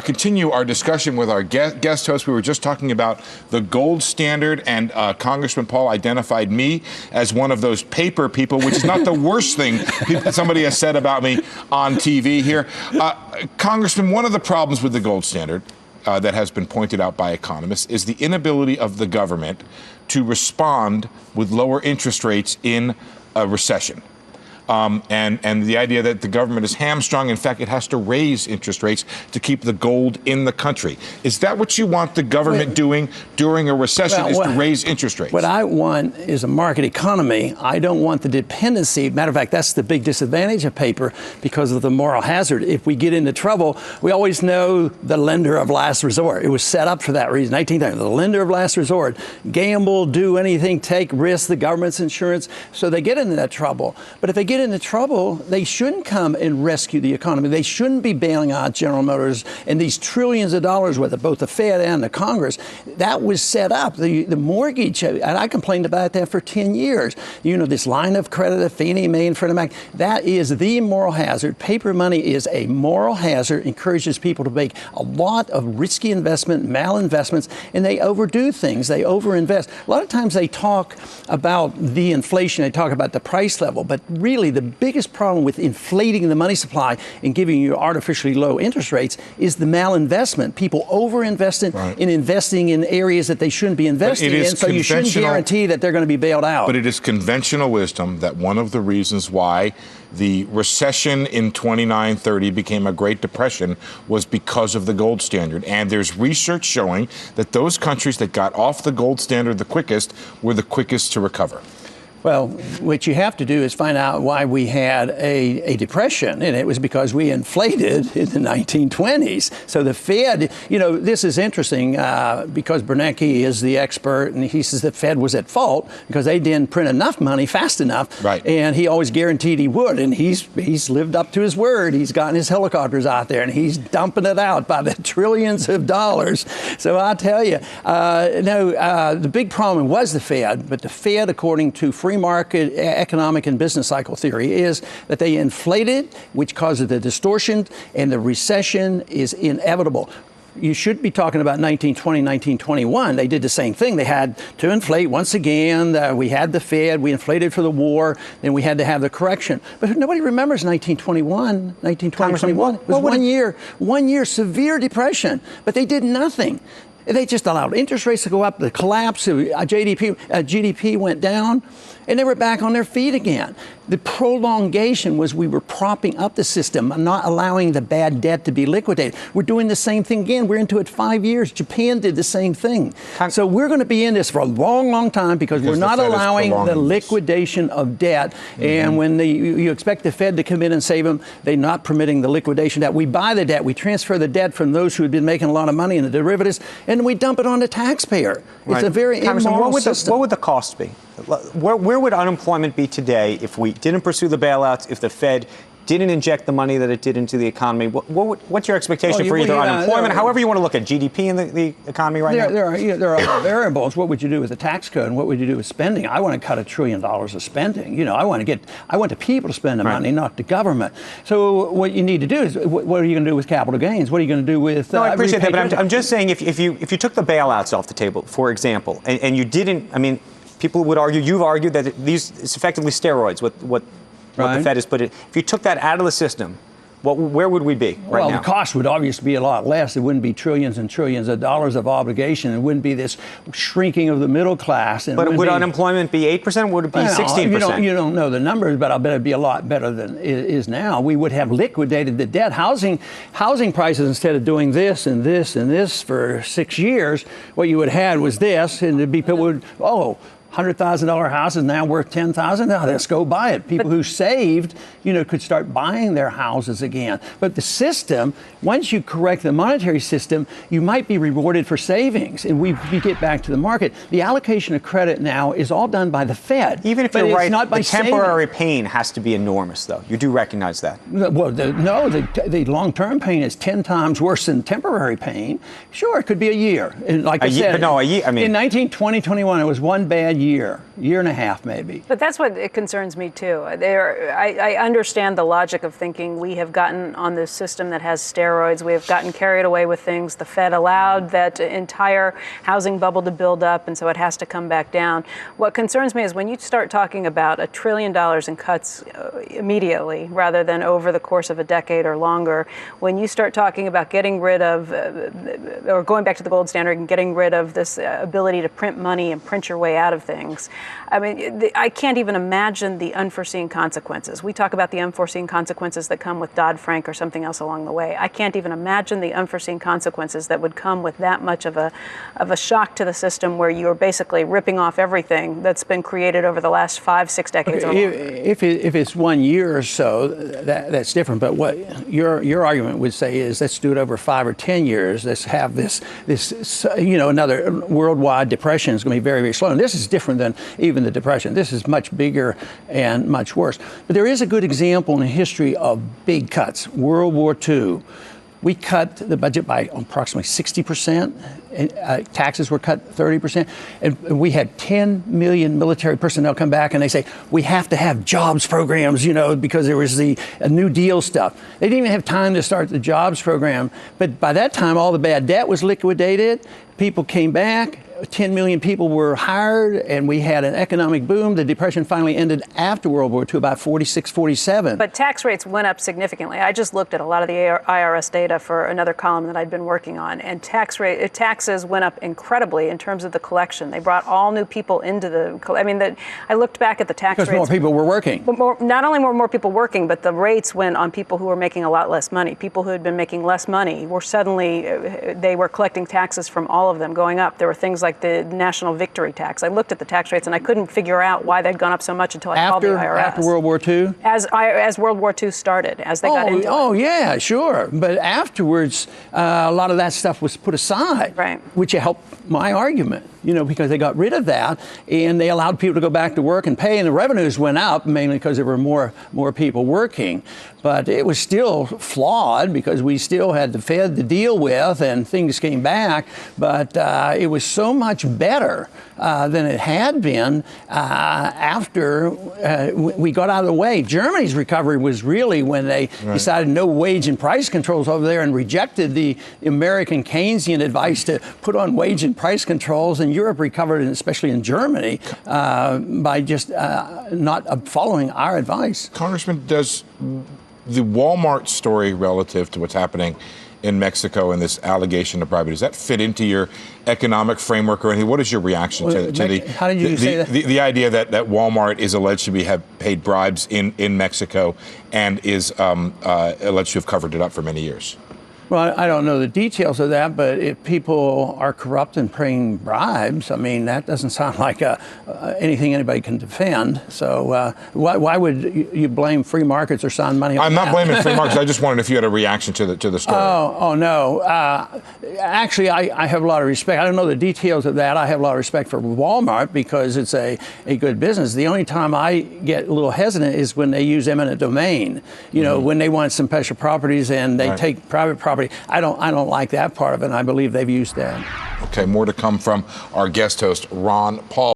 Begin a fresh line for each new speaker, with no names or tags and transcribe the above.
continue our discussion with our guest host. We were just talking about the gold standard, and Congressman Paul identified me as one of those paper people, which is not the worst thing somebody has said about me on TV here. Congressman, one of the problems with the gold standard that has been pointed out by economists is the inability of the government to respond with lower interest rates in a recession. And the idea that the government is hamstrung. In fact, it has to raise interest rates to keep the gold in the country. Is that what you want the government doing during a recession, is to raise interest rates?
What I want is a market economy. I don't want the dependency. Matter of fact, that's the big disadvantage of paper because of the moral hazard. If we get into trouble, we always know the lender of last resort. It was set up for that reason. 1930, the lender of last resort. Gamble, do anything, take risks, the government's insurance. So they get into that trouble. But if they get into trouble, they shouldn't come and rescue the economy. They shouldn't be bailing out General Motors and these trillions of dollars with both the Fed and the Congress. That was set up. The mortgage, and I complained about that for 10 years. You know, this line of credit of Fannie Mae and Freddie Mac, that is the moral hazard. Paper money is a moral hazard, encourages people to make a lot of risky investment, malinvestments, and they overdo things. They overinvest. A lot of times they talk about the inflation, they talk about the price level, but really the biggest problem with inflating the money supply and giving you artificially low interest rates is the malinvestment. People overinvest in investing in areas that they shouldn't be investing in, so you shouldn't guarantee that they're going to be bailed out.
But it is conventional wisdom that one of the reasons why the recession in 29-30 became a Great Depression was because of the gold standard. And there's research showing that those countries that got off the gold standard the quickest were the quickest to recover.
Well, what you have to do is find out why we had a depression, and it was because we inflated in the 1920s. So the Fed, you know, this is interesting because Bernanke is the expert, and he says the Fed was at fault because they didn't print enough money fast enough, and he always guaranteed he would, and he's lived up to his word. He's gotten his helicopters out there, and he's dumping it out by the trillions of dollars. So I tell you, the big problem was the Fed, but the Fed, according to free market economic and business cycle theory, is that they inflated, which causes the distortion, and the recession is inevitable. You should be talking about 1920, 1921. They did the same thing. They had to inflate once again. We had the Fed. We inflated for the war. Then we had to have the correction. But nobody remembers 1921. 1921 was 1 year severe depression. But they did nothing. They just allowed interest rates to go up, the collapse, GDP went down, and they were back on their feet again. The prolongation was we were propping up the system, not allowing the bad debt to be liquidated. We're doing the same thing again. We're into it 5 years. Japan did the same thing. So we're going to be in this for a long, long time because we're not allowing the liquidation of debt. And when you expect the Fed to come in and save them, they're not permitting the liquidation debt. We buy the debt. We transfer the debt from those who had been making a lot of money in the derivatives, and we dump it on the taxpayer. It's a very immoral system.
What would the cost be? Where would unemployment be today if we didn't pursue the bailouts, if the Fed didn't inject the money that it did into the economy? What's your expectation for either unemployment, however you want to look at GDP in the economy right now?
There are variables. What would you do with the tax code, and what would you do with spending? I want to cut $1 trillion of spending. You know, I want the people to spend the money, not the government. So what you need to do is, what are you going to do with capital gains? What are you going to do with?
No, I appreciate that, but I'm just saying, if you took the bailouts off the table, for example, and you didn't, I mean, people would argue, you've argued that it's effectively steroids, what the Fed has put it. If you took that out of the system, where would we be right now?
Well, the cost would obviously be a lot less. It wouldn't be trillions and trillions of dollars of obligation. It wouldn't be this shrinking of the middle class.
But would unemployment be 8%? Would it be 16%?
You don't know the numbers, but I bet it'd be a lot better than it is now. We would have liquidated the debt. Housing prices, instead of doing this and this and this for 6 years, what you would have had was this, and it'd be people would, $100,000 house is now worth $10,000. Now let's go buy it. People who saved, could start buying their houses again. But the system, once you correct the monetary system, you might be rewarded for savings, and we get back to the market. The allocation of credit now is all done by the Fed.
Even if you're right, the temporary pain has to be enormous, though. You do recognize that.
Well, the long-term pain is 10 times worse than temporary pain. Sure, it could be a year. And like I said,
but no, a year. I mean,
in 2021, it was one bad year. year and a half maybe.
But that's what it concerns me too. I understand the logic of thinking we have gotten on this system that has steroids. We have gotten carried away with things. The Fed allowed that entire housing bubble to build up, and so it has to come back down. What concerns me is when you start talking about $1 trillion in cuts immediately, rather than over the course of a decade or longer, when you start talking about getting rid of, or going back to the gold standard and getting rid of this ability to print money and print your way out of things. I mean, I can't even imagine the unforeseen consequences. We talk about the unforeseen consequences that come with Dodd-Frank or something else along the way. I can't even imagine the unforeseen consequences that would come with that much of a shock to the system, where you are basically ripping off everything that's been created over the last 5-6 decades.
If it's 1 year or so, that's different. But what your argument would say is, let's do it over 5 or 10 years. Let's have this another worldwide depression is going to be very, very slow. And this is different than even the Depression. This is much bigger and much worse. But there is a good example in the history of big cuts. World War II. We cut the budget by approximately 60%. Taxes were cut 30%. And we had 10 million military personnel come back, and they say, we have to have jobs programs, because there was the New Deal stuff. They didn't even have time to start the jobs program. But by that time, all the bad debt was liquidated. People came back. 10 million people were hired, and we had an economic boom. The Depression finally ended after World War II, about 46, 47.
But tax rates went up significantly. I just looked at a lot of the IRS data for another column that I'd been working on, and taxes went up incredibly in terms of the collection. They brought all new people into the. I looked back at the tax rates.
Because more people were working.
But not only were more people working, but the rates went on people who were making a lot less money. People who had been making less money were suddenly they were collecting taxes from all of them going up. There were things like the national victory tax. I looked at the tax rates and I couldn't figure out why they'd gone up so much until I called the IRS.
After World War II?
As World War II started, as they got into it.
Oh, yeah, sure. But afterwards, a lot of that stuff was put aside,
right,
which helped my argument, because they got rid of that and they allowed people to go back to work and pay, and the revenues went up mainly because there were more people working. But it was still flawed because we still had the Fed to deal with and things came back. But it was so much better than it had been after we got out of the way. Germany's recovery was really when they decided no wage and price controls over there and rejected the American Keynesian advice to put on wage and price controls. And Europe recovered, especially in Germany, by just not following our advice.
Congressman, does the Walmart story relative to what's happening in Mexico and this allegation of bribery, does that fit into your economic framework or anything? What is your reaction to the
how did you say that?
The idea that Walmart is alleged to have paid bribes in Mexico and is alleged to have covered it up for many years?
Well, I don't know the details of that, but if people are corrupt and paying bribes, that doesn't sound like anything anybody can defend. So why would you blame free markets or sound money on
I'm
that?
not blaming free markets. I just wondered if you had a reaction to the story.
Oh no. Actually, I have a lot of respect. I don't know the details of that. I have a lot of respect for Walmart because it's a good business. The only time I get a little hesitant is when they use eminent domain. When they want some special properties and they take private property. I don't like that part of it, and I believe they've used that.
Okay, more to come from our guest host, Ron Paul.